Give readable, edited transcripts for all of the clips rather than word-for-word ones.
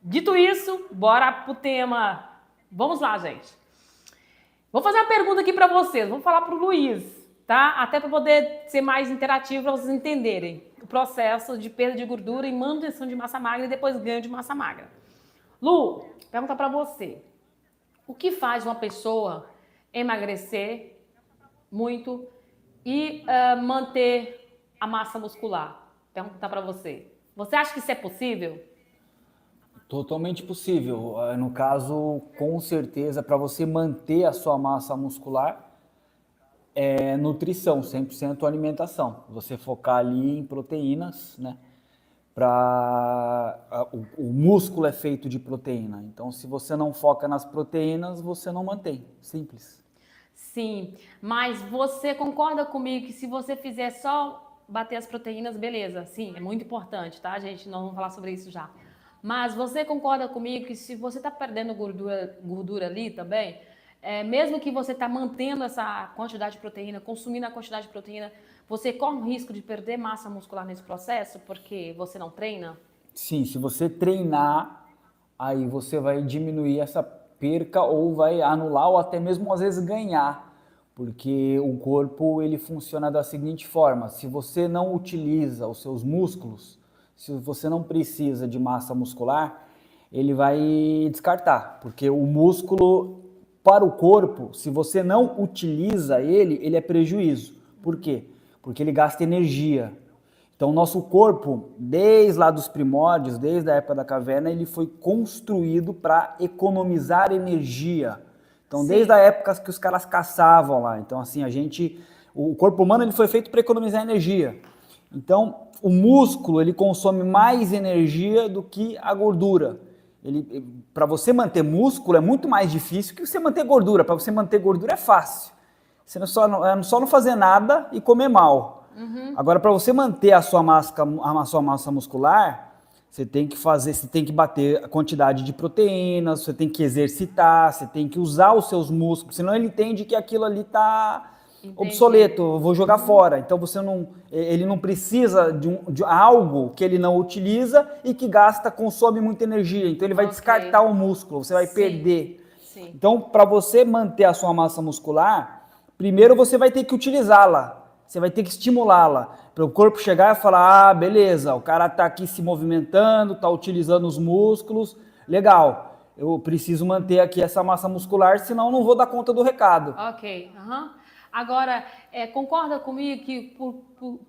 Dito isso, bora pro tema. Vamos lá, gente. Vou fazer uma pergunta aqui para vocês. Vou falar pro Luiz, tá? Até para poder ser mais interativo, para vocês entenderem o processo de perda de gordura e manutenção de massa magra e depois ganho de massa magra. Lu, pergunta para você. O que faz uma pessoa emagrecer muito e manter a massa muscular? Perguntar para você. Você acha que isso é possível? Totalmente possível. No caso, com certeza, para você manter a sua massa muscular, é nutrição, 100% alimentação. Você focar ali em proteínas, né? O músculo é feito de proteína. Então, se você não foca nas proteínas, você não mantém. Simples. Sim, mas você concorda comigo que se você fizer só bater as proteínas, beleza? Sim, é muito importante, tá, gente? Nós vamos falar sobre isso já. Mas você concorda comigo que se você está perdendo gordura ali também, mesmo que você está mantendo essa quantidade de proteína, consumindo a quantidade de proteína, você corre o risco de perder massa muscular nesse processo porque você não treina? Sim, se você treinar, aí você vai diminuir essa perca ou vai anular ou até mesmo às vezes ganhar, porque o corpo ele funciona da seguinte forma: se você não utiliza os seus músculos, se você não precisa de massa muscular, ele vai descartar, porque o músculo para o corpo, se você não utiliza ele, ele é prejuízo. Por quê? Porque ele gasta energia. Então, o nosso corpo, desde lá dos primórdios, desde a época da caverna, ele foi construído para economizar energia. Então, Sim. desde a época que os caras caçavam lá. Então, assim, o corpo humano ele foi feito para economizar energia. Então, o músculo, ele consome mais energia do que a gordura. Para você manter músculo é muito mais difícil que você manter gordura. Para você manter gordura é fácil. Você é só não fazer nada e comer mal. Agora, para você manter a sua massa muscular, você tem que bater a quantidade de proteínas, você tem que exercitar, você tem que usar os seus músculos, senão ele entende que aquilo ali está obsoleto, eu vou jogar fora. Então ele não precisa de algo que ele não utiliza e que consome muita energia. Então ele vai descartar o músculo, você vai perder. Sim. Então, para você manter a sua massa muscular, primeiro você vai ter que utilizá-la. Você vai ter que estimulá-la para o corpo chegar e falar: ah, beleza, o cara está aqui se movimentando, está utilizando os músculos, legal, eu preciso manter aqui essa massa muscular, senão eu não vou dar conta do recado. Ok. Agora, concorda comigo que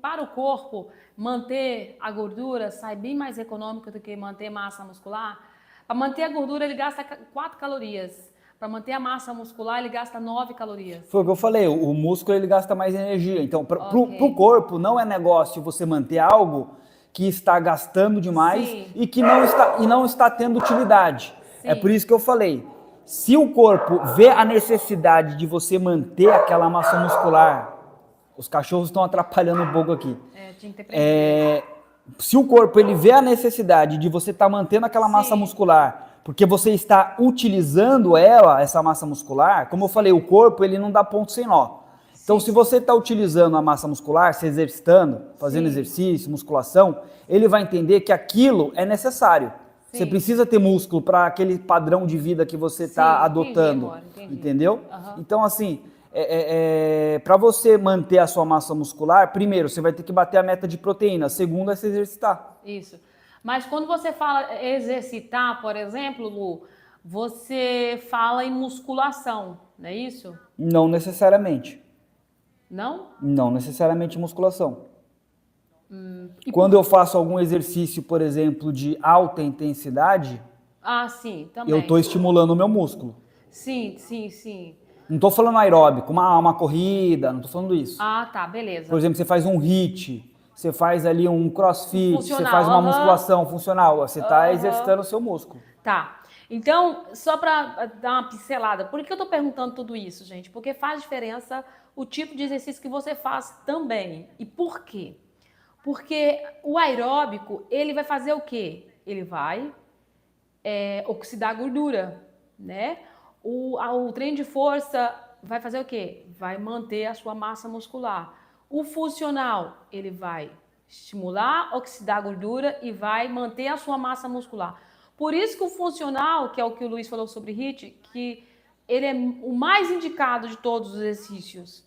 para o corpo manter a gordura sai bem mais econômico do que manter massa muscular? Para manter a gordura ele gasta 4 calorias. Para manter a massa muscular, ele gasta 9 calorias. Foi o que eu falei, o músculo ele gasta mais energia. Então, para o corpo, não é negócio você manter algo que está gastando demais e que não está tendo utilidade. Sim. É por isso que eu falei, se o corpo vê a necessidade de você manter aquela massa muscular, os cachorros estão atrapalhando um pouco aqui. Tinha que ter Se o corpo ele vê a necessidade de você estar mantendo aquela massa muscular, porque você está utilizando essa massa muscular, como eu falei, o corpo ele não dá ponto sem nó. Então, se você está utilizando a massa muscular, se exercitando, fazendo exercício, musculação, ele vai entender que aquilo é necessário. Você precisa ter músculo para aquele padrão de vida que você está adotando. Entendi. Entendeu? Então, assim, para você manter a sua massa muscular, primeiro, você vai ter que bater a meta de proteína. Segundo, é se exercitar. Isso. Mas quando você fala exercitar, por exemplo, Lu, você fala em musculação, não é isso? Não necessariamente. Não? Não necessariamente musculação. Quando eu faço algum exercício, por exemplo, de alta intensidade, sim, também. eu estou estimulando o meu músculo. Sim. Não estou falando aeróbico, uma corrida, não estou falando isso. Tá, beleza. Por exemplo, você faz um HIIT, você faz ali um crossfit, você faz uma musculação funcional, você está exercitando o seu músculo. Tá. Então, só para dar uma pincelada, por que eu estou perguntando tudo isso, gente? Porque faz diferença o tipo de exercício que você faz também. E por quê? Porque o aeróbico, ele vai fazer o quê? Ele vai oxidar a gordura, né? O treino de força vai fazer o quê? Vai manter a sua massa muscular. O funcional, ele vai estimular, oxidar a gordura e vai manter a sua massa muscular. Por isso que o funcional, que é o que o Luiz falou sobre HIIT, que ele é o mais indicado de todos os exercícios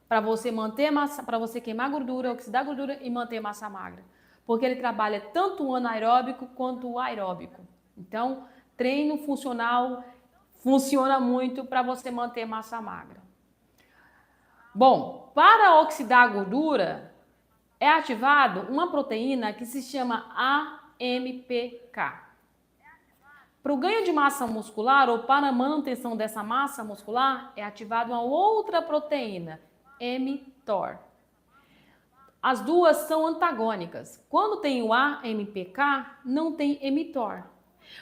para você manter massa, para você queimar gordura, oxidar gordura e manter massa magra. Porque ele trabalha tanto o anaeróbico quanto o aeróbico. Então, treino funcional funciona muito para você manter massa magra. Bom, para oxidar a gordura, é ativado uma proteína que se chama AMPK. Para o ganho de massa muscular ou para a manutenção dessa massa muscular, é ativada uma outra proteína, mTOR. As duas são antagônicas. Quando tem o AMPK, não tem mTOR.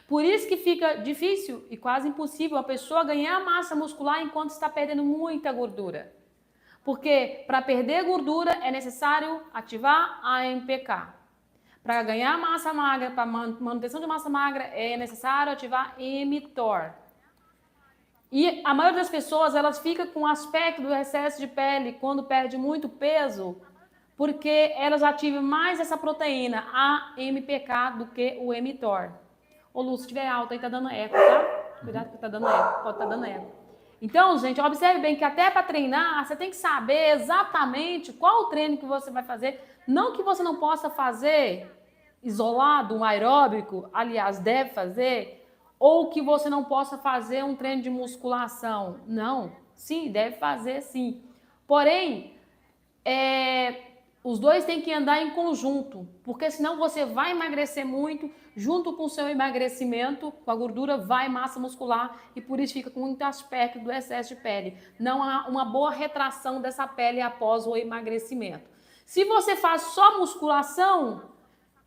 Por isso que fica difícil e quase impossível a pessoa ganhar massa muscular enquanto está perdendo muita gordura. Porque para perder gordura é necessário ativar a AMPK. Para ganhar massa magra, para manutenção de massa magra, é necessário ativar mTOR. E a maioria das pessoas, elas ficam com o aspecto do excesso de pele quando perde muito peso, porque elas ativam mais essa proteína, a AMPK, do que o mTOR. Ô, Lu, se tiver alto aí, tá dando eco, tá? Cuidado que tá dando eco, pode estar dando eco. Então, gente, observe bem que até para treinar, você tem que saber exatamente qual o treino que você vai fazer. Não que você não possa fazer isolado, um aeróbico, aliás, deve fazer, ou que você não possa fazer um treino de musculação. Não, sim, deve fazer sim. Porém, os dois têm que andar em conjunto, porque senão você vai emagrecer muito, junto com o seu emagrecimento, com a gordura, vai massa muscular e por isso fica com muito aspecto do excesso de pele. Não há uma boa retração dessa pele após o emagrecimento. Se você faz só musculação,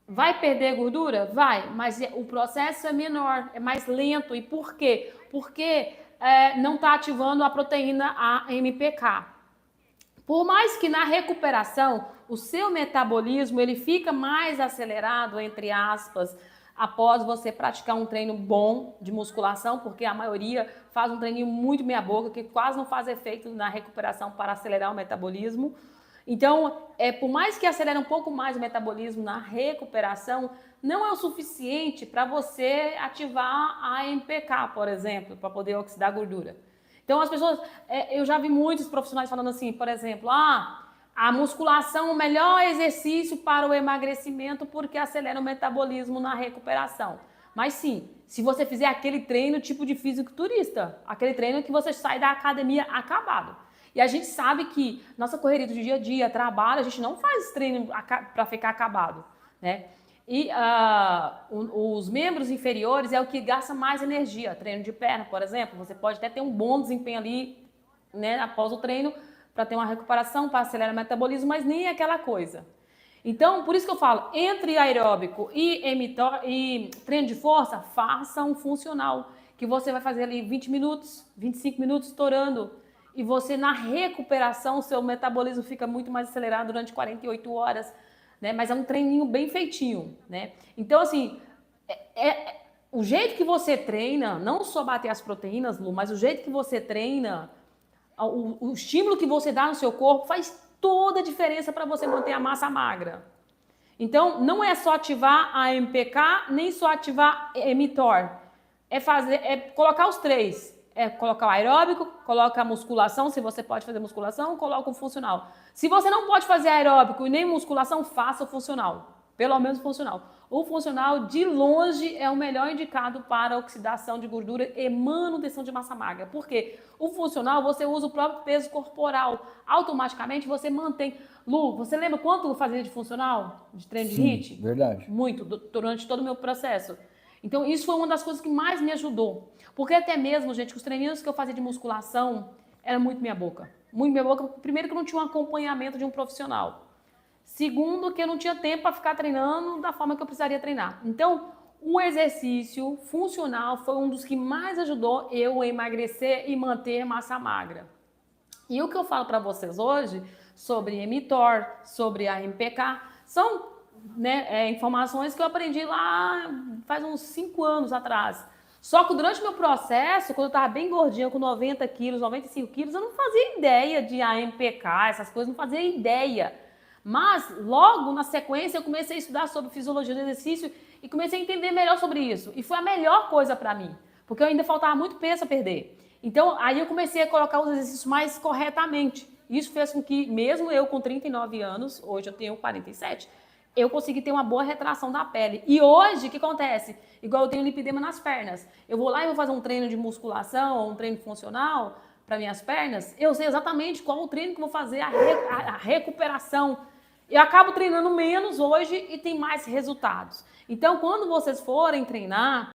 vai perder gordura? Vai, mas o processo é menor, é mais lento. E por quê? Porque não está ativando a proteína AMPK. Por mais que na recuperação o seu metabolismo ele fica mais acelerado, entre aspas, após você praticar um treino bom de musculação, porque a maioria faz um treininho muito meia boca, que quase não faz efeito na recuperação para acelerar o metabolismo. Então, por mais que acelere um pouco mais o metabolismo na recuperação, não é o suficiente para você ativar a AMPK, por exemplo, para poder oxidar a gordura. Então, as pessoas, eu já vi muitos profissionais falando assim, por exemplo, a musculação é o melhor exercício para o emagrecimento porque acelera o metabolismo na recuperação. Mas sim, se você fizer aquele treino tipo de fisiculturista, aquele treino que você sai da academia acabado. E a gente sabe que nossa correria do dia a dia, trabalho, a gente não faz treino para ficar acabado, né? E os membros inferiores é o que gasta mais energia. Treino de perna, por exemplo, você pode até ter um bom desempenho ali, né, após o treino, para ter uma recuperação, para acelerar o metabolismo, mas nem é aquela coisa. Então, por isso que eu falo, entre aeróbico e treino de força, faça um funcional, que você vai fazer ali 20 minutos, 25 minutos estourando, e você na recuperação, o seu metabolismo fica muito mais acelerado durante 48 horas, né? Mas é um treininho bem feitinho, né? Então, assim, o jeito que você treina, não só bater as proteínas, Lu, mas o jeito que você treina, o estímulo que você dá no seu corpo faz toda a diferença para você manter a massa magra. Então, não é só ativar a AMPK, nem só ativar mTOR. É colocar os três. É colocar o aeróbico, coloca a musculação, se você pode fazer musculação, coloca o funcional. Se você não pode fazer aeróbico e nem musculação, faça o funcional. Pelo menos funcional. O funcional, de longe, é o melhor indicado para oxidação de gordura e manutenção de massa magra. Por quê? O funcional, você usa o próprio peso corporal. Automaticamente, você mantém... Lu, você lembra quanto eu fazia de funcional? De treino de HIIT? Verdade. Muito, durante todo o meu processo. Então, isso foi uma das coisas que mais me ajudou. Porque até mesmo, gente, os treininhos que eu fazia de musculação era muito minha boca. Muito minha boca. Primeiro que eu não tinha um acompanhamento de um profissional. Segundo que eu não tinha tempo para ficar treinando da forma que eu precisaria treinar. Então, o exercício funcional foi um dos que mais ajudou eu a emagrecer e manter massa magra. E o que eu falo para vocês hoje sobre mTOR, sobre a AMPK, são informações que eu aprendi lá faz uns 5 anos atrás. Só que durante o meu processo, quando eu estava bem gordinha, com 90 quilos, 95 quilos, eu não fazia ideia de AMPK, essas coisas, não fazia ideia. Mas logo na sequência eu comecei a estudar sobre fisiologia do exercício e comecei a entender melhor sobre isso. E foi a melhor coisa para mim, porque eu ainda faltava muito peso a perder. Então, aí eu comecei a colocar os exercícios mais corretamente. Isso fez com que, mesmo eu com 39 anos, hoje eu tenho 47, eu consegui ter uma boa retração da pele. E hoje, o que acontece? Igual eu tenho lipedema nas pernas. Eu vou lá e vou fazer um treino de musculação ou um treino funcional para minhas pernas, eu sei exatamente qual o treino que eu vou fazer, a recuperação. Eu acabo treinando menos hoje e tem mais resultados. Então, quando vocês forem treinar,